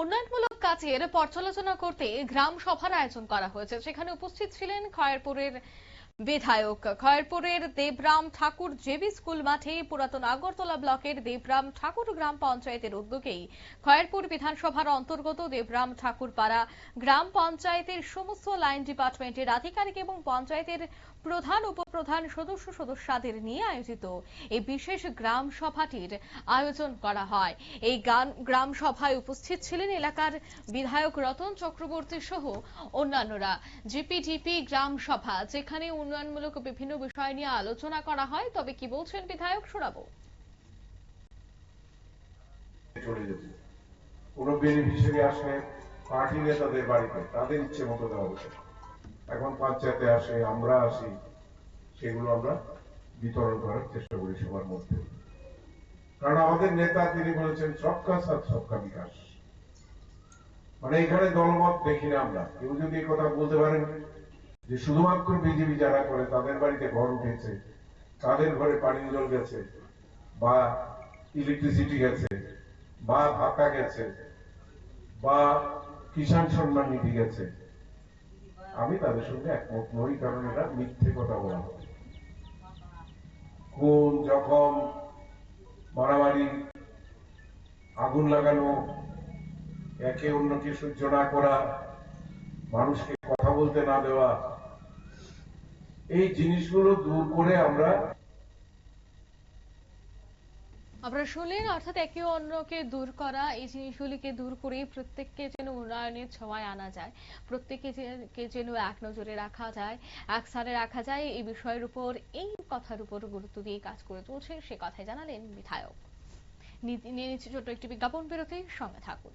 উন্নয়নমূলক কাজের পর্যালোচনা করতে গ্রাম সভার আয়োজন করা হয়েছে। সেখানে উপস্থিত ছিলেন খয়েরপুরের বিধায়ক। খয়েরপুরের দেবরাম ঠাকুর জেবি স্কুল মাঠে পুরাতন আগরতলা ব্লকের দেবরাম ঠাকুর গ্রাম পঞ্চায়েতের উদ্যোগেই খয়েরপুর বিধানসভার অন্তর্গত দেবরাম ঠাকুর পাড়া গ্রাম পঞ্চায়েতের সমস্ত লাইন ডিপার্টমেন্টের আধিকারিক এবং পঞ্চায়েতের প্রধান উপপ্রধান সদস্যদের নিয়ে আয়োজিত এই বিশেষ গ্রাম সভাটির আয়োজন করা হয়। এই গ্রাম সভায় উপস্থিত ছিলেন এলাকার বিধায়ক রতন চক্রবর্তী সহ অন্যান্যরা। জিপিডিপি গ্রাম সভা, যেখানে উন্নয়নমূলক বিভিন্ন বিষয় নিয়ে আলোচনা করা হয়। তবে কি বলছেন বিধায়ক, শোনাবো। কোনো বেনিফিশিয়ারি আসে পার্টি নেতাদের বাড়িতে, তাদের ইচ্ছে মতো দেওয়া হতো। এখন পঞ্চায়েতে আসে, আমরা আসি, সেগুলো আমরা বিতরণ করার চেষ্টা করি সবার মধ্যে। কারণ আমাদের নেতা তিনি বলেছেন সবকা সাথ সবকা বিকাশ, মানে এখানে দলমত দেখি না আমরা। কেউ যদি এই কথা বলতে পারেন যে শুধুমাত্র বিজেপি যারা করে তাদের বাড়িতে ঘর উঠেছে, তাদের ঘরে পানি জল গেছে, বা ইলেকট্রিসিটি গেছে, বা ভাতা গেছে, বা কিষাণ সম্মান নিধি গেছে, আমি তাদের সঙ্গে একমত নই। কারণ এটা মিথ্যে কথা বলা হয়। খুন, জখম, মারামারি, আগুন লাগানো, একে অন্যকে সহ্য না করা, মানুষকে কথা বলতে না দেওয়া, এই জিনিসগুলো দূর করে আপনারা শুনলেন, অর্থাৎ একে অন্যকে দূর করা, এই জিনিসগুলিকে দূর করে প্রত্যেককে যেন উন্নয়নের ছোঁয়ায় আনা যায়, প্রত্যেককে যেন এক নজরে রাখা যায়, এক স্থানে রাখা যায়, এই বিষয়ের উপর, এই কথার উপর গুরুত্ব দিয়ে কাজ করে চলছে, সে কথাই জানালেন বিধায়ক। নিয়ে নিচ্ছে ছোট্ট একটি বিজ্ঞাপন বিরতি, সঙ্গে থাকুন।